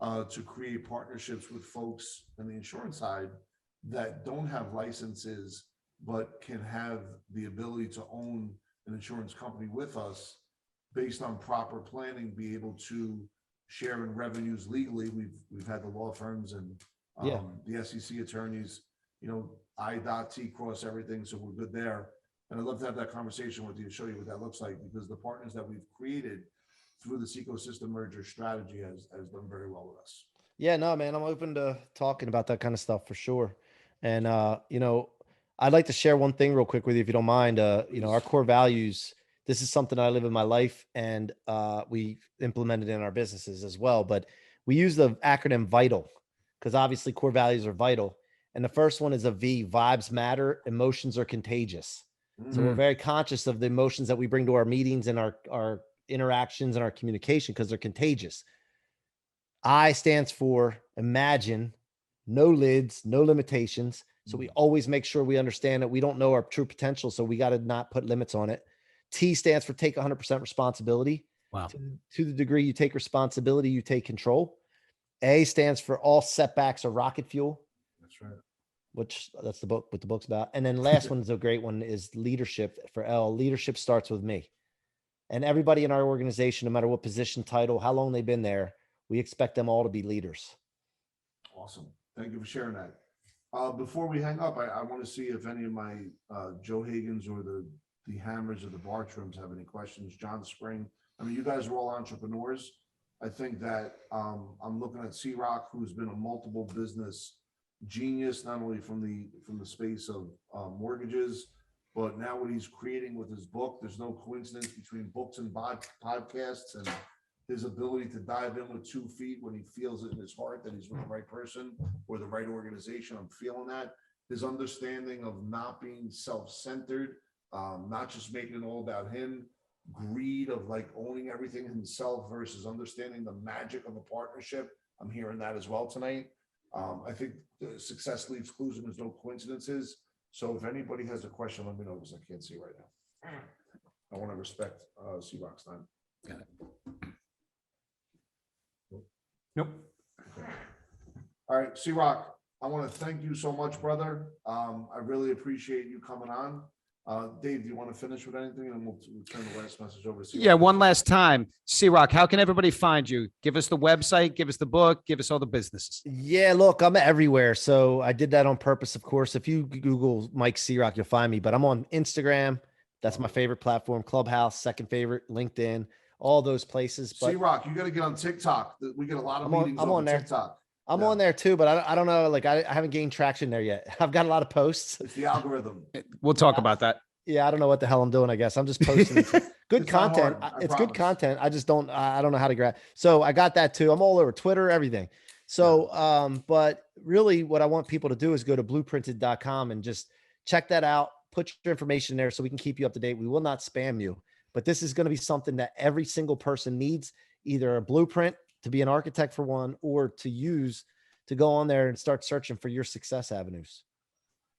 [SPEAKER 3] to create partnerships with folks on the insurance side that don't have licenses, but can have the ability to own an insurance company with us based on proper planning, be able to share in revenues legally. We've had the law firms and the SEC attorneys, I dot T cross everything, so we're good there. And I'd love to have that conversation with you to show you what that looks like, because the partners that we've created through this ecosystem merger strategy has done very well with us.
[SPEAKER 2] Yeah, no, man, I'm open to talking about that kind of stuff for sure. And, I'd like to share one thing real quick with you, if you don't mind. Our core values, this is something I live in my life, and we implemented in our businesses as well. But we use the acronym VITAL, because obviously core values are vital. And the first one is a V: vibes matter, emotions are contagious. So we're very conscious of the emotions that we bring to our meetings and our interactions and our communication, because they're contagious. I stands for imagine, no lids, no limitations. So we always make sure we understand that we don't know our true potential, so we got to not put limits on it. T stands for take 100% responsibility.
[SPEAKER 1] Wow.
[SPEAKER 2] To the degree you take responsibility, you take control. A stands for all setbacks are rocket fuel.
[SPEAKER 3] That's right.
[SPEAKER 2] Which that's the book, what the book's about. And then last one is a great one, is leadership. For L, leadership starts with me. And everybody in our organization, no matter what position, title, how long they've been there, we expect them all to be leaders.
[SPEAKER 3] Awesome. Thank you for sharing that. Before we hang up, I want to see if any of my Joe Hagens or the Hammers or the Bartrams have any questions. John Spring. I mean, you guys are all entrepreneurs. I think that I'm looking at C-Roc, who's been a multiple business genius, not only from the space of mortgages, but now what he's creating with his book. There's no coincidence between books and podcasts, and his ability to dive in with 2 feet when he feels it in his heart that he's with the right person or the right organization. I'm feeling that. His understanding of not being self-centered, not just making it all about him, greed of like owning everything himself versus understanding the magic of a partnership. I'm hearing that as well tonight. I think the success leaves clues and there's no coincidences. So if anybody has a question, let me know, because I can't see right now. I want to respect C-Roc's time.
[SPEAKER 1] Got it. Nope.
[SPEAKER 3] Okay. All right, C-Roc, I want to thank you so much, brother. I really appreciate you coming on. Dave, do you want to finish with anything? And we'll turn the last message over to C-Roc.
[SPEAKER 1] Yeah, one last time. C-Roc, how can everybody find you? Give us the website, give us the book, give us all the businesses.
[SPEAKER 2] Yeah, look, I'm everywhere. So I did that on purpose, of course. If you Google Mike C-Roc, you'll find me. But I'm on Instagram. That's my favorite platform. Clubhouse, second favorite. LinkedIn, all those places. But
[SPEAKER 3] C-Roc, you got to get on TikTok. We get a lot of meetings
[SPEAKER 2] I'm on there.
[SPEAKER 3] TikTok.
[SPEAKER 2] I'm
[SPEAKER 3] Yeah.
[SPEAKER 2] on there too, but I don't know. Like I haven't gained traction there yet. I've got a lot of posts.
[SPEAKER 3] It's the algorithm.
[SPEAKER 1] We'll talk about that.
[SPEAKER 2] Yeah, I don't know what the hell I'm doing. I guess I'm just posting good
[SPEAKER 3] It's not
[SPEAKER 2] content.
[SPEAKER 3] hard, I
[SPEAKER 2] It's good
[SPEAKER 3] promise.
[SPEAKER 2] content. I just don't. I don't know how to grab. So I got that too. I'm all over Twitter, everything. So, but really, what I want people to do is go to blueprinted.com and just check that out. Put your information there so we can keep you up to date. We will not spam you, but this is going to be something that every single person needs, either a blueprint to be an architect for one, or to use to go on there and start searching for your success avenues.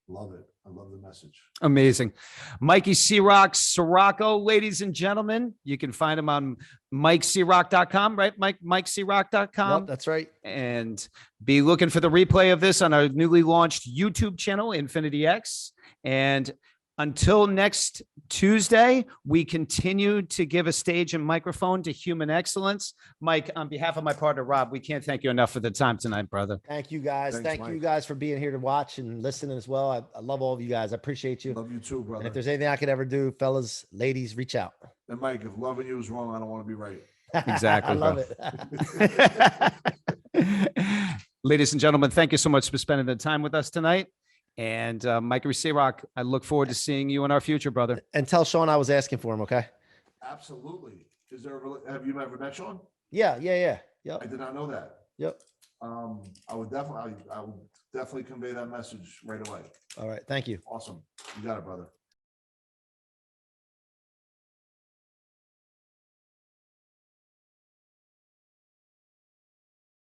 [SPEAKER 3] Love it. I love the message.
[SPEAKER 1] Amazing. Mikey C-Roc Ciorrocco, ladies and gentlemen. You can find him on MikeC-Roc.com, right? MikeC-Roc.com.
[SPEAKER 2] Yep, that's right.
[SPEAKER 1] And be looking for the replay of this on our newly launched YouTube channel, InfinityX. And until next Tuesday, we continue to give a stage and microphone to human excellence. Mike, on behalf of my partner, Rob, we can't thank you enough for the time tonight, brother.
[SPEAKER 2] Thank you guys.
[SPEAKER 3] Thanks,
[SPEAKER 2] Thank you
[SPEAKER 3] Mike.
[SPEAKER 2] guys for being here to watch and listening as well. I love all of you guys. I appreciate you.
[SPEAKER 3] Love you too,
[SPEAKER 2] And
[SPEAKER 3] brother.
[SPEAKER 2] if there's anything I could ever do, fellas, ladies, reach out.
[SPEAKER 3] And Mike, if loving you is wrong, I don't want to be right.
[SPEAKER 1] Exactly,
[SPEAKER 2] I love
[SPEAKER 1] bro.
[SPEAKER 2] it.
[SPEAKER 1] Ladies and gentlemen, thank you so much for spending the time with us tonight. And Mikey C-Roc, I look forward to seeing you in our future, brother.
[SPEAKER 2] And tell Sean I was asking for him. Okay.
[SPEAKER 3] Absolutely. Is there have you ever met Sean?
[SPEAKER 2] Yeah.
[SPEAKER 3] I
[SPEAKER 2] Yep.
[SPEAKER 3] did not know that.
[SPEAKER 2] Yep.
[SPEAKER 3] I would definitely convey that message right away.
[SPEAKER 2] All right. Thank you.
[SPEAKER 3] Awesome. You got it, brother.